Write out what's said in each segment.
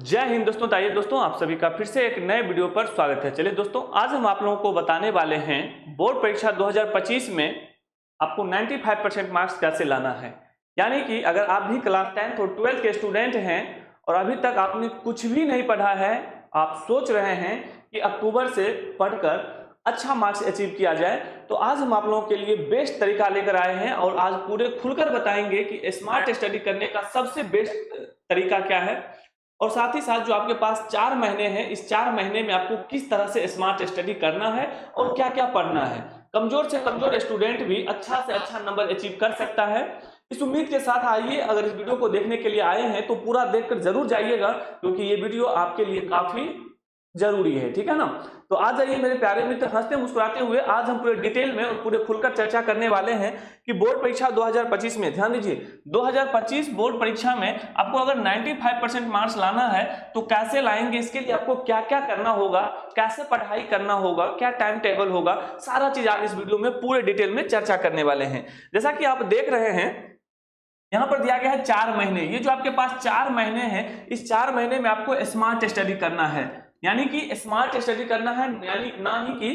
जय हिंद दोस्तों। ताइए दोस्तों, आप सभी का फिर से एक नए वीडियो पर स्वागत है। चलिए दोस्तों, आज हम आप लोगों को बताने वाले हैं बोर्ड परीक्षा 2025 में आपको 95% मार्क्स कैसे लाना है। यानी कि अगर आप भी क्लास 10th और 12th के स्टूडेंट हैं और अभी तक आपने कुछ भी नहीं पढ़ा है, आप सोच रहे हैं कि अक्टूबर से पढ़कर अच्छा मार्क्स अचीव किया जाए, तो आज हम आप लोगों के लिए बेस्ट तरीका लेकर आए हैं और आज पूरे खुलकर बताएंगे कि स्मार्ट स्टडी करने का सबसे बेस्ट तरीका क्या है और साथ ही साथ जो आपके पास 4 महीने हैं, इस 4 महीने में आपको किस तरह से स्मार्ट स्टडी करना है और क्या क्या पढ़ना है। कमजोर से कमजोर स्टूडेंट भी अच्छा से अच्छा नंबर अचीव कर सकता है। इस उम्मीद के साथ आइए, अगर इस वीडियो को देखने के लिए आए हैं तो पूरा देखकर जरूर जाइएगा, क्योंकि ये वीडियो आपके लिए काफी जरूरी है। ठीक है ना। तो आज जाइए मेरे प्यारे मित्र, हंसते मुस्कुराते हुए आज हम पूरे डिटेल में और पूरे खुलकर चर्चा करने वाले हैं कि बोर्ड परीक्षा 2025 में, ध्यान दीजिए, 2025 बोर्ड परीक्षा में आपको अगर 95% मार्क्स लाना है तो कैसे लाएंगे, इसके लिए आपको क्या क्या करना होगा, कैसे पढ़ाई करना होगा, क्या टाइम टेबल होगा, सारा चीज आज इस वीडियो में पूरे डिटेल में चर्चा करने वाले हैं। जैसा कि आप देख रहे हैं, यहां पर दिया गया है 4 महीने। ये जो आपके पास 4 महीने हैं, इस 4 महीने में आपको स्मार्ट स्टडी करना है। यानी कि स्मार्ट स्टडी करना है, यानी ना ही कि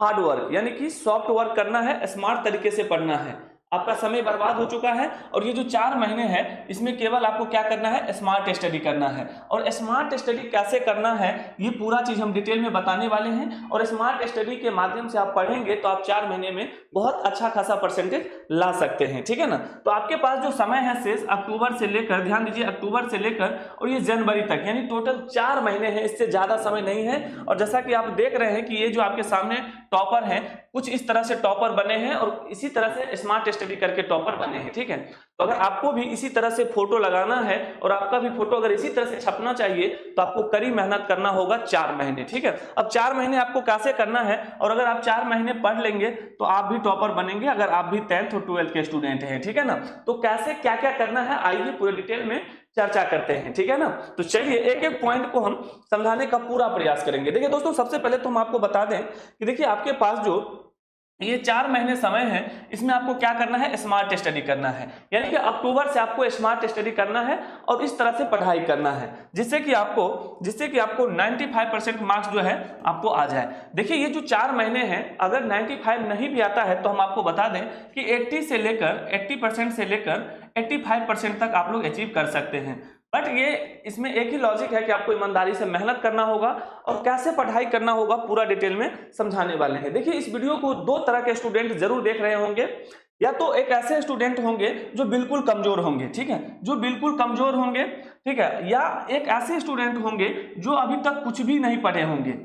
हार्ड वर्क, यानी कि सॉफ्ट वर्क करना है, स्मार्ट तरीके से पढ़ना है। आपका समय बर्बाद हो चुका है और ये जो 4 महीने हैं, इसमें केवल आपको क्या करना है, स्मार्ट स्टडी करना है। और स्मार्ट स्टडी कैसे करना है, ये पूरा चीज हम डिटेल में बताने वाले हैं। और स्मार्ट स्टडी के माध्यम से आप पढ़ेंगे तो आप 4 महीने में बहुत अच्छा खासा परसेंटेज ला सकते हैं। ठीक है ना। तो आपके पास जो समय है शेष अक्टूबर से लेकर, ध्यान दीजिए, अक्टूबर से लेकर और ये जनवरी तक, यानी टोटल 4 महीने हैं, इससे ज्यादा समय नहीं है। और जैसा कि आप देख रहे हैं कि ये जो आपके सामने टॉपर हैं, कुछ इस तरह से टॉपर बने हैं और इसी तरह से स्मार्ट स्टडी करके टॉपर बने हैं। ठीक है। तो अगर आपको भी इसी तरह से फोटो लगाना है और आपका भी फोटो अगर इसी तरह से छपना चाहिए तो आपको कड़ी मेहनत करना होगा 4 महीने। ठीक है। अब 4 महीने आपको कैसे करना है, और अगर आप 4 महीने पढ़ लेंगे तो आप भी टॉपर बनेंगे, अगर आप भी 10th और 12th के स्टूडेंट हैं। ठीक है ना। तो कैसे क्या क्या करना है, आइए पूरे डिटेल में चर्चा करते हैं। ठीक है ना। तो चलिए एक एक पॉइंट को हम समझाने का पूरा प्रयास करेंगे। देखिए दोस्तों, सबसे पहले तो हम आपको बता दें कि देखिए आपके पास जो ये 4 महीने समय है, इसमें आपको क्या करना है, स्मार्ट स्टडी करना है। यानी कि अक्टूबर से आपको स्मार्ट स्टडी करना है और इस तरह से पढ़ाई करना है जिससे कि आपको 95% मार्क्स जो है आपको आ जाए। देखिए ये जो 4 महीने हैं, अगर 95 नहीं भी आता है तो हम आपको बता दें कि 80% से लेकर 85% तक आप लोग अचीव कर सकते हैं। बट ये इसमें एक ही लॉजिक है कि आपको ईमानदारी से मेहनत करना होगा और कैसे पढ़ाई करना होगा पूरा डिटेल में समझाने वाले हैं। देखिए इस वीडियो को 2 तरह के स्टूडेंट जरूर देख रहे होंगे। या तो एक ऐसे स्टूडेंट होंगे जो बिल्कुल कमजोर होंगे, ठीक है, जो बिल्कुल कमजोर होंगे, ठीक है, या एक ऐसे स्टूडेंट होंगे जो अभी तक कुछ भी नहीं पढ़े होंगे।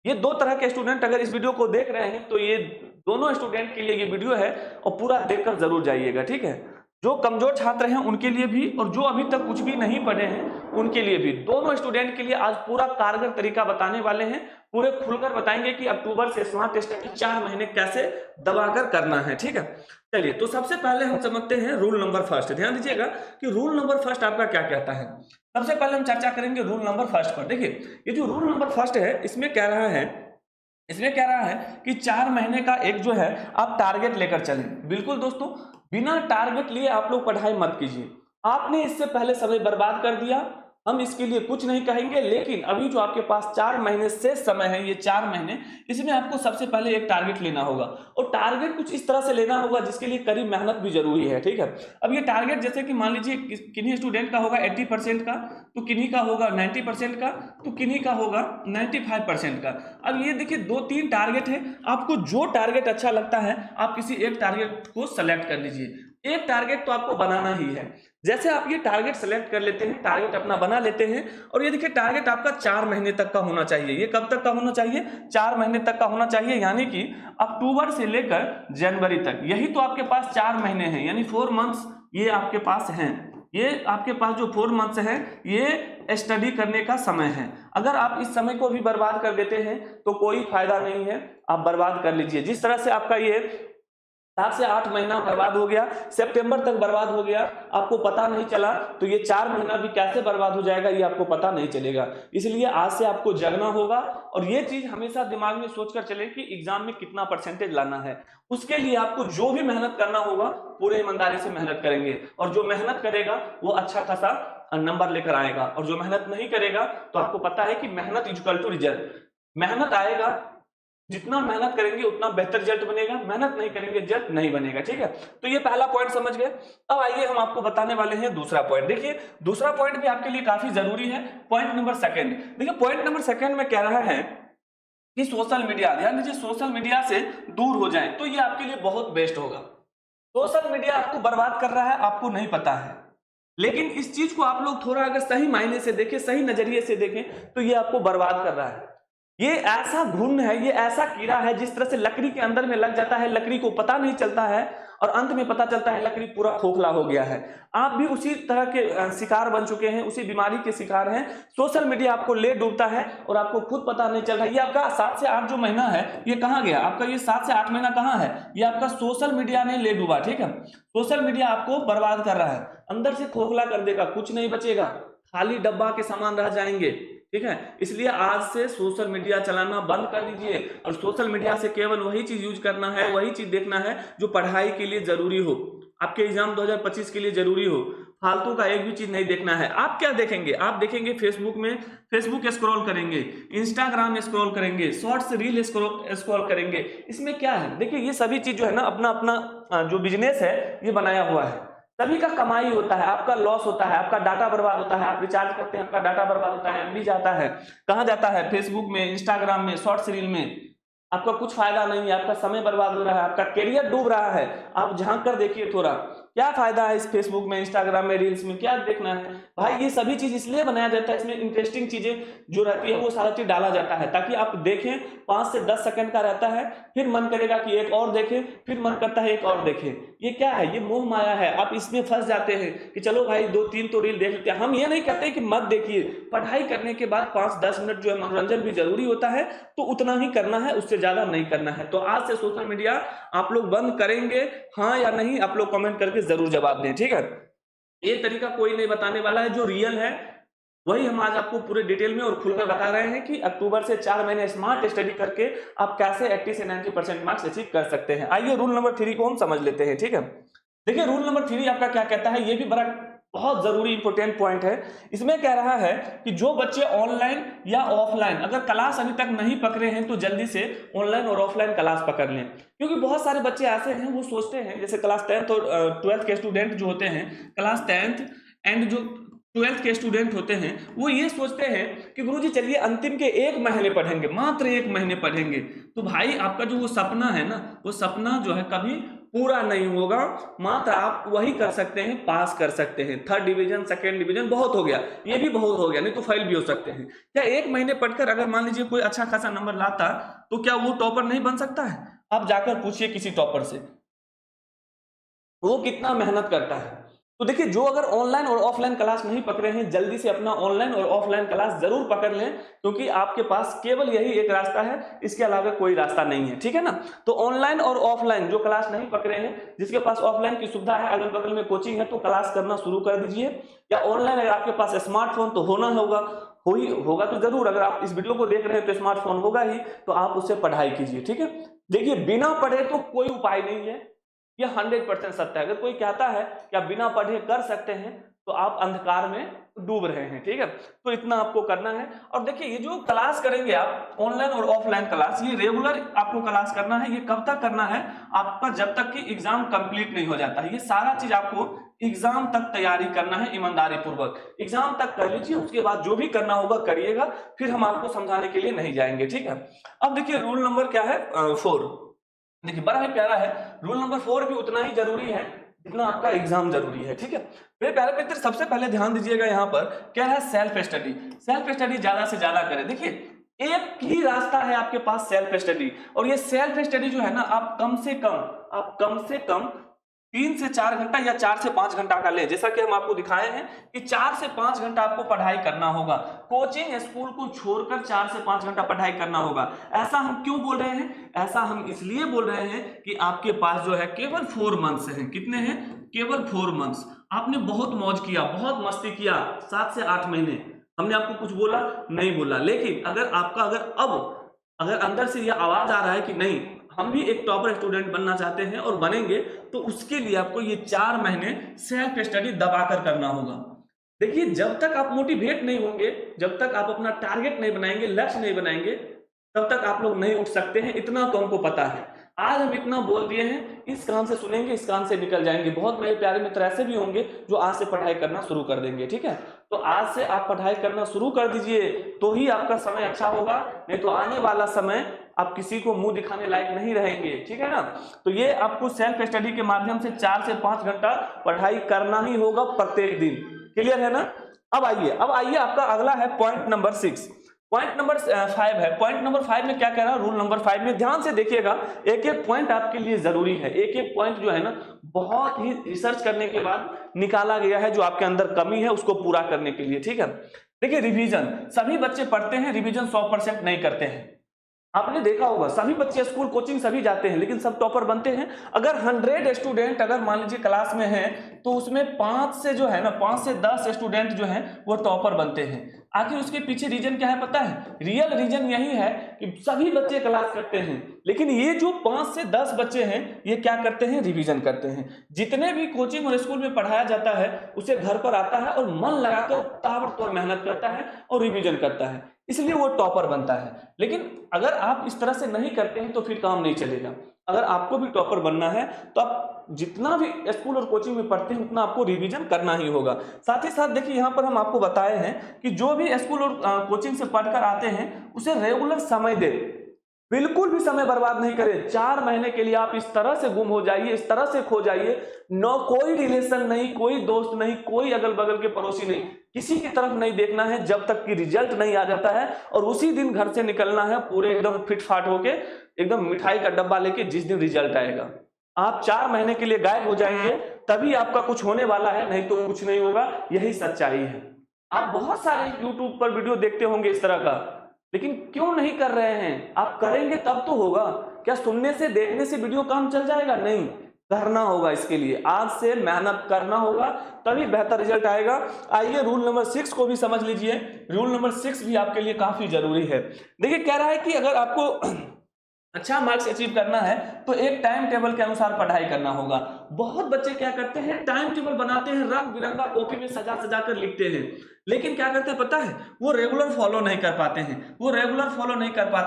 ये 2 तरह के स्टूडेंट अगर इस वीडियो को देख रहे हैं तो ये दोनों स्टूडेंट के लिए ये वीडियो है और पूरा देखकर जरूर जाइएगा। ठीक है। जो कमजोर छात्र हैं उनके लिए भी और जो अभी तक कुछ भी नहीं पढ़े हैं उनके लिए भी, दोनों स्टूडेंट के लिए आज पूरा कारगर तरीका बताने वाले हैं। पूरे खुलकर बताएंगे कि अक्टूबर से स्मार्ट स्टडी 4 महीने कैसे दबाकर करना है। ठीक है। चलिए, तो सबसे पहले हम समझते हैं रूल नंबर फर्स्ट। ध्यान दीजिएगा कि रूल नंबर फर्स्ट आपका क्या कहता है। सबसे पहले हम चर्चा करेंगे रूल नंबर फर्स्ट पर। देखिए ये जो रूल नंबर फर्स्ट है, इसमें कह रहा है कि 4 महीने का एक जो है आप टारगेट लेकर चलें। बिल्कुल दोस्तों, बिना टारगेट लिए आप लोग पढ़ाई मत कीजिए। आपने इससे पहले समय बर्बाद कर दिया, हम इसके लिए कुछ नहीं कहेंगे, लेकिन अभी जो आपके पास 4 महीने से समय है, ये 4 महीने, इसमें आपको सबसे पहले एक टारगेट लेना होगा और टारगेट कुछ इस तरह से लेना होगा जिसके लिए कड़ी मेहनत भी जरूरी है। ठीक है। अब ये टारगेट जैसे कि मान लीजिए किन्हीं स्टूडेंट का होगा 80% का, तो किन्हीं का होगा 90% का, तो किन्हीं का होगा 95% का। अब ये देखिए 2-3 टारगेट है, आपको जो टारगेट अच्छा लगता है आप किसी एक टारगेट को सेलेक्ट कर लीजिए। एक टारगेट तो आपको बनाना ही है। जैसे आप ये टारगेट सेलेक्ट कर लेते हैं, टारगेट अपना बना लेते हैं, और ये देखिए टारगेट आपका 4 महीने तक का होना चाहिए। ये कब तक का होना चाहिए, 4 महीने तक का होना चाहिए, यानी कि अक्टूबर से लेकर जनवरी तक। यही तो आपके पास 4 महीने हैं, यानी 4 मंथ्स ये आपके पास हैं। ये आपके पास जो 4 मंथ्स है ये स्टडी करने का समय है। अगर आप इस समय को भी बर्बाद कर देते हैं तो कोई फायदा नहीं है, आप बर्बाद कर लीजिए। जिस तरह से आपका ये 7 से 8 महीना बर्बाद हो गया, सितंबर तक बर्बाद हो गया, आपको पता नहीं चला, तो ये 4 महीना भी कैसे बर्बाद हो जाएगा ये आपको पता नहीं चलेगा। इसलिए आज से आपको जगना होगा और ये चीज हमेशा दिमाग में सोचकर चले कि एग्जाम में कितना परसेंटेज लाना है। उसके लिए आपको जो भी मेहनत करना होगा पूरे ईमानदारी से मेहनत करेंगे, और जो मेहनत करेगा वो अच्छा खासा नंबर लेकर आएगा, और जो मेहनत नहीं करेगा तो आपको पता है कि मेहनत इक्वल टू रिजल्ट। मेहनत आएगा, जितना मेहनत करेंगे उतना बेहतर रिजल्ट बनेगा, मेहनत नहीं करेंगे रिजल्ट नहीं बनेगा। ठीक है, तो ये पहला पॉइंट समझ गए। अब आइए हम आपको बताने वाले हैं दूसरा पॉइंट। देखिए दूसरा पॉइंट भी आपके लिए काफी जरूरी है, पॉइंट नंबर सेकंड। देखिए पॉइंट नंबर सेकंड में कह रहा है कि सोशल मीडिया, ध्यान दीजिए, सोशल मीडिया से दूर हो जाए तो ये आपके लिए बहुत बेस्ट होगा। सोशल मीडिया आपको बर्बाद कर रहा है, आपको नहीं पता है, लेकिन इस चीज को आप लोग थोड़ा अगर सही मायने से देखें, सही नजरिए से देखें, तो ये आपको बर्बाद कर रहा है। ये ऐसा घुन है, ये ऐसा कीड़ा है, जिस तरह से लकड़ी के अंदर में लग जाता है, लकड़ी को पता नहीं चलता है और अंत में पता चलता है लकड़ी पूरा खोखला हो गया है। आप भी उसी तरह के शिकार बन चुके हैं, उसी बीमारी के शिकार हैं। सोशल मीडिया आपको ले डूबता है और आपको खुद पता नहीं चल रहा है। ये आपका 7 से 8 जो महीना है ये कहाँ गया आपका, ये 7 से 8 महीना कहाँ है, ये आपका सोशल मीडिया ने ले डूबा। ठीक है, सोशल मीडिया आपको बर्बाद कर रहा है, अंदर से खोखला कर देगा, कुछ नहीं बचेगा, खाली डब्बा के समान रह जाएंगे। ठीक है, इसलिए आज से सोशल मीडिया चलाना बंद कर दीजिए और सोशल मीडिया से केवल वही चीज यूज करना है, वही चीज देखना है जो पढ़ाई के लिए जरूरी हो, आपके एग्जाम 2025 के लिए जरूरी हो। फालतू का एक भी चीज नहीं देखना है। आप क्या देखेंगे, आप देखेंगे फेसबुक में, फेसबुक स्क्रॉल करेंगे, इंस्टाग्राम स्क्रॉल करेंगे, शॉर्ट्स रील स्क्रॉल करेंगे। इसमें क्या है, देखिए ये सभी चीज जो है ना अपना अपना जो बिजनेस है ये बनाया हुआ है, सभी का कमाई होता है, आपका लॉस होता है, आपका डाटा बर्बाद होता है, आप रिचार्ज करते हैं आपका डाटा बर्बाद होता है, एमबी जाता है, कहाँ जाता है, फेसबुक में, इंस्टाग्राम में, शॉर्ट्स रील में, आपका कुछ फायदा नहीं है, आपका समय बर्बाद हो रहा है, आपका करियर डूब रहा है। आप झांक कर देखिए थोड़ा, क्या फायदा है इस फेसबुक में, इंस्टाग्राम में, रील्स में, क्या देखना है भाई। ये सभी चीज इसलिए बनाया जाता है, इसमें इंटरेस्टिंग चीजें जो रहती है वो सारा चीज डाला जाता है ताकि आप देखें। 5 से 10 सेकंड का रहता है, फिर मन करेगा कि एक और देखें, फिर मन करता है एक और देखें। ये क्या है, ये मोह माया है, आप इसमें फंस जाते हैं कि चलो भाई 2-3 तो रील देख लेते हैं। हम ये नहीं कहते कि मत देखिए, पढ़ाई करने के बाद 5-10 मिनट जो है मनोरंजन भी जरूरी होता है, तो उतना ही करना है, उससे ज्यादा नहीं करना है। तो आज से सोशल मीडिया आप लोग बंद करेंगे, हाँ या नहीं, आप लोग कमेंट करके जरूर जवाब दें। ठीक है, ये तरीका कोई नहीं बताने वाला है, जो रियल है वही हम आज आपको पूरे डिटेल में और खुलकर बता रहे हैं कि अक्टूबर से 4 महीने स्मार्ट स्टडी करके आप कैसे 80 से 90% मार्क्स अचीव कर सकते हैं। आइए रूल नंबर 3 को हम समझ लेते हैं। ठीक है, देखिए रूल नंबर 3 आपका क्या कहता है, ये भी बड़ा बहुत जरूरी इंपोर्टेंट पॉइंट है। इसमें कह रहा है कि जो बच्चे ऑनलाइन या ऑफलाइन अगर क्लास अभी तक नहीं पकड़े हैं तो जल्दी से ऑनलाइन और ऑफलाइन क्लास पकड़ लें, क्योंकि बहुत सारे बच्चे ऐसे हैं वो सोचते हैं, जैसे क्लास 10th और 12th के स्टूडेंट जो होते हैं, क्लास 10th एंड जो 12th के स्टूडेंट होते हैं, वो ये सोचते हैं कि गुरुजी चलिए अंतिम के 1 महीने पढ़ेंगे, मात्र 1 महीने पढ़ेंगे। तो भाई आपका जो वो सपना है ना, वो सपना जो है कभी पूरा नहीं होगा। मात्र आप वही कर सकते हैं, पास कर सकते हैं, 3rd डिवीजन 2nd डिवीजन बहुत हो गया, ये भी बहुत हो गया, नहीं तो फेल भी हो सकते हैं। क्या 1 महीने पढ़कर अगर मान लीजिए कोई अच्छा खासा नंबर लाता तो क्या वो टॉपर नहीं बन सकता है? आप जाकर पूछिए किसी टॉपर से, वो कितना मेहनत करता है। तो देखिए जो अगर ऑनलाइन और ऑफलाइन क्लास नहीं पकड़े हैं, जल्दी से अपना ऑनलाइन और ऑफलाइन क्लास जरूर पकड़ लें, क्योंकि आपके पास केवल यही एक रास्ता है, इसके अलावा कोई रास्ता नहीं है। ठीक है ना, तो ऑनलाइन और ऑफलाइन जो क्लास नहीं पकड़े हैं, जिसके पास ऑफलाइन की सुविधा है, अगल बगल में कोचिंग है, तो क्लास करना शुरू कर दीजिए। या ऑनलाइन अगर आपके पास स्मार्टफोन तो होना होगा तो जरूर, अगर आप इस वीडियो को देख रहे हैं तो स्मार्टफोन होगा ही, तो आप उससे पढ़ाई कीजिए। ठीक है, देखिए बिना पढ़े तो कोई उपाय नहीं है, यह 100% सत्य है। अगर कोई कहता है कि आप बिना पढ़े कर सकते हैं तो आप अंधकार में डूब रहे हैं। ठीक है, तो इतना आपको करना है। और देखिए ये जो क्लास करेंगे आप ऑनलाइन और ऑफलाइन क्लास, ये रेगुलर आपको क्लास करना है। ये कब तक करना है आपका, जब तक कि एग्जाम कंप्लीट नहीं हो जाता है। ये सारा चीज आपको एग्जाम तक तैयारी करना है, ईमानदारी पूर्वक एग्जाम तक कर लीजिए, उसके बाद जो भी करना होगा करिएगा, फिर हम आपको समझाने के लिए नहीं जाएंगे। ठीक है, अब देखिए रूल नंबर क्या है, 4। देखिए बड़ा ही प्यारा है, रूल नंबर 4 भी उतना ही जरूरी है जितना आपका एग्जाम जरूरी है। ठीक है, मेरे प्यारे मित्र सबसे पहले ध्यान दीजिएगा, यहाँ पर क्या है, सेल्फ स्टडी। सेल्फ स्टडी ज्यादा से ज्यादा करें। देखिए एक ही रास्ता है आपके पास, सेल्फ स्टडी। और ये सेल्फ स्टडी जो है ना, आप कम से कम 3 से 4 घंटा या 4 से 5 घंटा का ले, जैसा कि हम आपको दिखाए हैं कि 4 से 5 घंटा आपको पढ़ाई करना होगा। कोचिंग स्कूल को छोड़कर 4 से 5 घंटा पढ़ाई करना होगा। ऐसा हम क्यों बोल रहे हैं? ऐसा हम इसलिए बोल रहे हैं कि आपके पास जो है केवल 4 मंथ्स हैं। कितने हैं? केवल 4 मंथ्स। आपने बहुत मौज किया, बहुत मस्ती किया 7 से 8 महीने, हमने आपको कुछ बोला? नहीं बोला। लेकिन अगर अंदर से यह आवाज आ रहा है कि नहीं, हम भी एक टॉपर स्टूडेंट बनना चाहते हैं और बनेंगे, तो उसके लिए आपको ये 4 महीने सेल्फ स्टडी दबाकर करना होगा। देखिए, जब तक आप मोटिवेट नहीं होंगे, जब तक आप अपना टारगेट नहीं बनाएंगे, लक्ष्य नहीं बनाएंगे, तब तक आप लोग नहीं उठ सकते हैं। इतना तो हमको पता है। आज हम इतना बोल दिए हैं, इस कान से सुनेंगे, इस कान से निकल जाएंगे। बहुत मेरे प्यारे मित्र ऐसे भी होंगे जो आज से पढ़ाई करना शुरू कर देंगे। ठीक है, तो आज से आप पढ़ाई करना शुरू कर दीजिए, तो ही आपका समय अच्छा होगा। नहीं तो आने वाला समय आप किसी को मुंह दिखाने लायक नहीं रहेंगे। ठीक है ना? तो ये आपको सेल्फ स्टडी के माध्यम से 4 से 5 घंटा पढ़ाई करना ही होगा प्रत्येक दिन। क्लियर है ना? अब आइए आपका अगला है पॉइंट नंबर 6। पॉइंट नंबर 5 है। पॉइंट नंबर 5 में क्या कह रहा है? रूल नंबर 5 में ध्यान से देखिएगा, एक एक पॉइंट आपके लिए जरूरी है। एक एक पॉइंट जो है ना, बहुत ही रिसर्च करने के बाद निकाला गया है, जो आपके अंदर कमी है उसको पूरा करने के लिए। ठीक है, देखिए, रिवीजन सभी बच्चे पढ़ते हैं, रिवीजन 100% नहीं करते हैं। आपने देखा होगा, सभी बच्चे स्कूल कोचिंग सभी जाते हैं, लेकिन सब टॉपर बनते हैं? अगर 100 स्टूडेंट अगर मान लीजिए क्लास में हैं, तो उसमें 5 से जो है ना, 5 से 10 स्टूडेंट जो हैं वो टॉपर बनते हैं। आखिर उसके पीछे रीजन क्या है पता है? रियल रीजन यही है कि सभी बच्चे क्लास करते हैं, लेकिन ये जो 5 से 10 बच्चे हैं, ये क्या करते हैं? रिवीजन करते हैं। जितने भी कोचिंग और स्कूल में पढ़ाया जाता है, उसे घर पर आता है और मन लगाकर ताबड़तोड़ मेहनत करता है और रिवीजन करता है, इसलिए वो टॉपर बनता है। लेकिन अगर आप इस तरह से नहीं करते हैं तो फिर काम नहीं चलेगा। अगर आपको भी टॉपर बनना है, तो आप जितना भी स्कूल और कोचिंग में पढ़ते हैं उतना आपको रिवीजन करना ही होगा। साथ ही साथ देखिए, यहाँ पर हम आपको बताए हैं कि जो भी स्कूल और कोचिंग से पढ़कर आते हैं, उसे रेगुलर समय दे, बिल्कुल भी समय बर्बाद नहीं करें। 4 महीने के लिए आप इस तरह से गुम हो जाइए, इस तरह से खो जाइए, नो कोई रिलेशन नहीं, कोई दोस्त नहीं, कोई अगल बगल के पड़ोसी नहीं, किसी की तरफ नहीं देखना है जब तक कि रिजल्ट नहीं आ जाता है। और उसी दिन घर से निकलना है पूरे एकदम फिट फाट होके, एकदम मिठाई का डब्बा लेके, जिस दिन रिजल्ट आएगा। आप 4 महीने के लिए गायब हो जाएंगे, तभी आपका कुछ होने वाला है, नहीं तो कुछ नहीं होगा। यही सच्चाई है। आप बहुत सारे यूट्यूब पर वीडियो देखते होंगे इस तरह का, लेकिन क्यों नहीं कर रहे हैं? आप करेंगे तब तो होगा। क्या सुनने से, देखने से वीडियो काम चल जाएगा? नहीं, करना होगा। इसके लिए आज से मेहनत करना होगा, तभी बेहतर रिजल्ट आएगा। आइए रूल नंबर 6 को भी समझ लीजिए। रूल नंबर 6 भी आपके लिए काफी जरूरी है। देखिए, कह रहा है कि अगर आपको अच्छा मार्क्स अचीव करना है तो एक टाइम टेबल के अनुसार पढ़ाई करना होगा। बहुत बच्चे क्या करते हैं? टाइम टेबल बनाते हैं, रंग बिरंगा कॉपी में सजा सजा कर लिखते हैं, लेकिन क्या करते हैं पता है? वो रेगुलर फॉलो नहीं कर पाते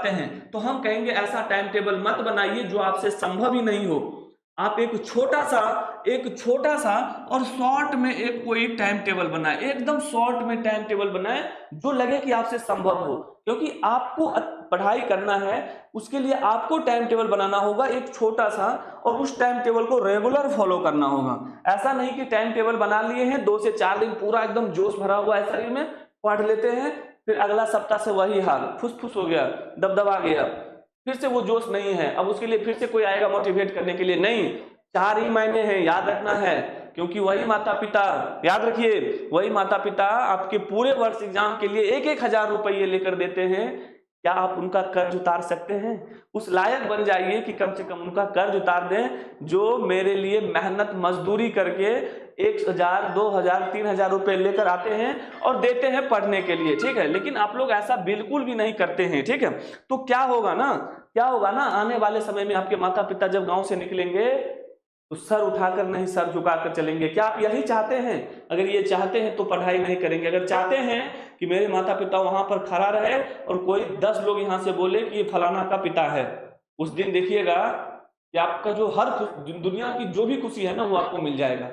हैं। तो हम कहेंगे ऐसा टाइम टेबल मत बनाइए जो आपसे संभव ही नहीं हो। आप एक छोटा सा और शॉर्ट में एक कोई टाइम टेबल बनाए, एकदम शॉर्ट में टाइम टेबल बनाए जो लगे कि आपसे संभव हो, क्योंकि आपको पढ़ाई करना है, उसके लिए आपको टाइम टेबल बनाना होगा एक छोटा सा, और उस टाइम टेबल को रेगुलर फॉलो करना होगा। ऐसा नहीं कि टाइम टेबल बना लिए हैं, 2 से 4 दिन पूरा एकदम जोश भरा हुआ है शरीर में, पढ़ लेते हैं, फिर अगला सप्ताह से वही हाल, फुस हो गया, दबदबा गया, फिर से वो जोश नहीं है। अब उसके लिए फिर से कोई आएगा मोटिवेट करने के लिए? नहीं, 4 ही महीने हैं, याद रखना है, क्योंकि वही माता पिता, याद रखिए, वही माता पिता आपके पूरे वर्ष एग्जाम के लिए 1,000 रुपये लेकर देते हैं। क्या आप उनका कर्ज उतार सकते हैं? उस लायक बन जाइए कि कम से कम उनका कर्ज उतार दें, जो मेरे लिए मेहनत मजदूरी करके 1,000, 2,000, 3,000 रुपए लेकर आते हैं और देते हैं पढ़ने के लिए। ठीक है, लेकिन आप लोग ऐसा बिल्कुल भी नहीं करते हैं। ठीक है, तो क्या होगा ना, आने वाले समय में आपके माता पिता जब गांव से निकलेंगे तो सर उठाकर नहीं, सर झुकाकर चलेंगे। क्या आप यही चाहते हैं? अगर ये चाहते हैं तो पढ़ाई नहीं करेंगे। अगर चाहते हैं कि मेरे माता पिता वहां पर खड़ा रहे और कोई 10 लोग यहां से बोले कि ये फलाना का पिता है, उस दिन देखिएगा कि आपका जो हर दुनिया की जो भी खुशी है ना, वो आपको मिल जाएगा।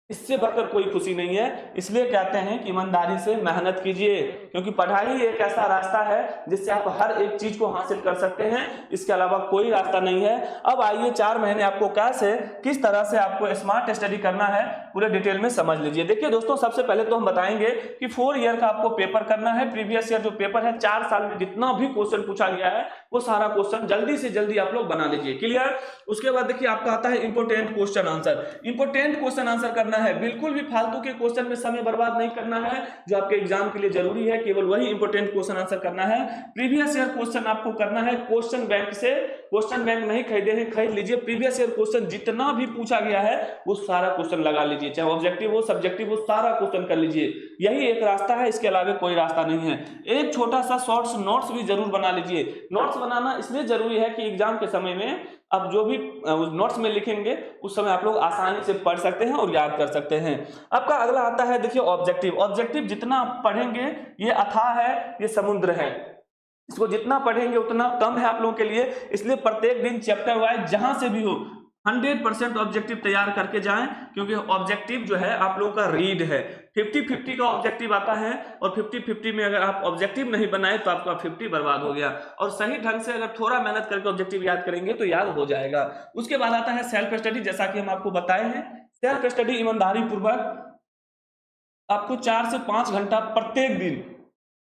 इससे बढ़कर कोई खुशी नहीं है। इसलिए कहते हैं कि ईमानदारी से मेहनत कीजिए, क्योंकि पढ़ाई ही एक ऐसा रास्ता है जिससे आप हर एक चीज को हासिल कर सकते हैं, इसके अलावा कोई रास्ता नहीं है। अब आइए 4 महीने आपको कैसे, किस तरह से आपको स्मार्ट स्टडी करना है पूरे डिटेल में समझ लीजिए। देखिए दोस्तों, सबसे पहले तो हम बताएंगे कि 4 ईयर का आपको पेपर करना है। प्रीवियस ईयर जो पेपर है, 4 साल में जितना भी क्वेश्चन पूछा गया है वो सारा क्वेश्चन जल्दी से जल्दी आप लोग बना लीजिए। क्लियर? उसके बाद देखिए आपका आता है important question answer. Important question answer करना है, बिल्कुल भी फालतू के क्वेश्चन में समय बर्बाद नहीं करना है। जो आपके एग्जाम के लिए जरूरी है केवल वही इंपोर्टेंट क्वेश्चन आंसर करना है। प्रीवियस ईयर क्वेश्चन आपको करना है क्वेश्चन बैंक से। क्वेश्चन बैंक नहीं खरीदे हैं, खरीद लीजिए। प्रीवियस ईयर क्वेश्चन जितना भी पूछा गया है वो सारा क्वेश्चन लगा लीजिए, चाहे ऑब्जेक्टिव हो सब्जेक्टिव हो, सारा क्वेश्चन कर लीजिए। यही एक रास्ता है, इसके अलावा कोई रास्ता नहीं है। एक छोटा सा शॉर्ट्स नोट्स भी जरूर बना लीजिए। नोट्स बनाना इसलिए जरूरी है कि एग्जाम के समय में अब जो भी नोट्स में लिखेंगे उस समय आप लोग आसानी से पढ़ सकते हैं और याद कर सकते हैं। आपका अगला आता है देखिए ऑब्जेक्टिव। ऑब्जेक्टिव जितना आप पढ़ेंगे ये अथाह है, ये समुद्र है, इसको जितना पढ़ेंगे उतना कम है आप लोगों के लिए। इसलिए प्रत्येक दिन चैप्टर वाइज जहां से भी हो 100% ऑब्जेक्टिव तैयार करके जाएं, क्योंकि ऑब्जेक्टिव जो है आप लोगों का रीड है। 50-50 का ऑब्जेक्टिव आता है और 50-50 में अगर आप ऑब्जेक्टिव नहीं बनाए तो आपका 50 बर्बाद हो गया। और सही ढंग से अगर थोड़ा मेहनत करके ऑब्जेक्टिव याद करेंगे तो याद हो जाएगा। उसके बाद आता है सेल्फ स्टडी। जैसा कि हम आपको बताए हैं, सेल्फ स्टडी ईमानदारी पूर्वक आपको 4 से 5 घंटा प्रत्येक दिन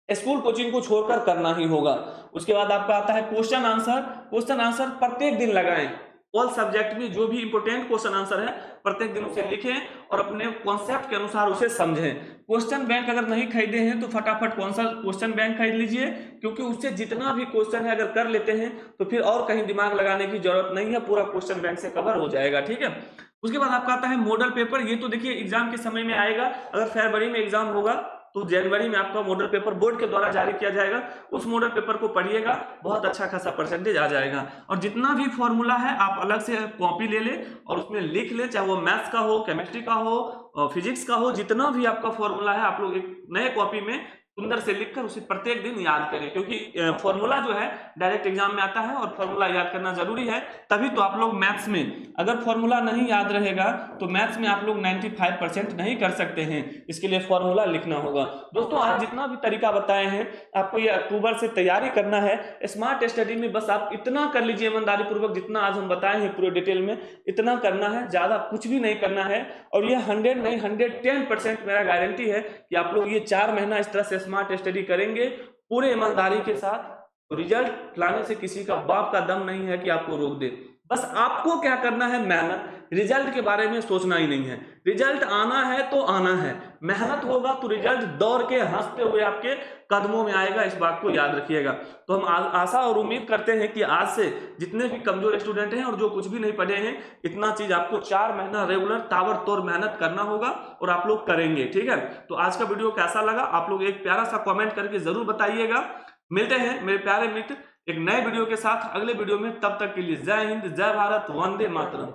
स्कूल कोचिंग को छोड़कर करना ही होगा। उसके बाद आपका आता है क्वेश्चन आंसर। क्वेश्चन आंसर प्रत्येक दिन लगाएं। ऑल सब्जेक्ट में जो भी इंपोर्टेंट क्वेश्चन आंसर है प्रत्येक दिन उसे लिखें और अपने कॉन्सेप्ट के अनुसार उसे समझें। क्वेश्चन बैंक अगर नहीं खरीदे हैं तो फटाफट कौन सा क्वेश्चन बैंक खरीद लीजिए, क्योंकि उससे जितना भी क्वेश्चन है अगर कर लेते हैं तो फिर और कहीं दिमाग लगाने की जरूरत नहीं है, पूरा क्वेश्चन बैंक से कवर हो जाएगा। ठीक है? उसके बाद आपका आता है मॉडल पेपर। ये तो देखिए एग्जाम के समय में आएगा। अगर फरवरी में एग्जाम होगा तो जनवरी में आपका मॉडल पेपर बोर्ड के द्वारा जारी किया जाएगा। उस मॉडल पेपर को पढ़िएगा, बहुत अच्छा खासा परसेंटेज आ जाएगा। और जितना भी फॉर्मूला है आप अलग से कॉपी ले ले और उसमें लिख ले, चाहे वो मैथ्स का हो, केमिस्ट्री का हो, फिजिक्स का हो, जितना भी आपका फॉर्मूला है आप लोग एक नए कॉपी में सुंदर से लिखकर उसे प्रत्येक दिन याद करें, क्योंकि फॉर्मूला जो है डायरेक्ट एग्जाम में आता है और फॉर्मूला याद करना जरूरी है। तभी तो आप लोग मैथ्स में, अगर फॉर्मूला नहीं याद रहेगा तो मैथ्स में आप लोग 95% नहीं कर सकते हैं। इसके लिए फॉर्मूला लिखना होगा। दोस्तों आज जितना भी तरीका बताए हैं आपको ये अक्टूबर से तैयारी करना है स्मार्ट स्टडी में। बस आप इतना कर लीजिए ईमानदारी पूर्वक, जितना आज हम बताए हैं पूरे डिटेल में इतना करना है, ज्यादा कुछ भी नहीं करना है। और ये 100 नहीं 110% मेरा गारंटी है कि आप लोग ये 4 महीना इस तरह से स्मार्ट स्टडी करेंगे पूरे ईमानदारी के साथ, तो रिजल्ट लाने से किसी का बाप का दम नहीं है कि आपको रोक दे। बस आपको क्या करना है, मेहनत। रिजल्ट के बारे में सोचना ही नहीं है। रिजल्ट आना है तो आना है, मेहनत होगा तो रिजल्ट दौड़ के हंसते हुए आपके कदमों में आएगा, इस बात को याद रखिएगा। तो हम आशा और उम्मीद करते हैं कि आज से जितने भी कमजोर स्टूडेंट हैं और जो कुछ भी नहीं पढ़े हैं, इतना चीज आपको 4 महीना रेगुलर ताबड़तोड़ मेहनत करना होगा और आप लोग करेंगे। ठीक है? तो आज का वीडियो कैसा लगा आप लोग एक प्यारा सा कॉमेंट करके जरूर बताइएगा। मिलते हैं मेरे प्यारे मित्र एक नए वीडियो के साथ अगले वीडियो में। तब तक के लिए जय हिंद, जय भारत, वंदे मातरम।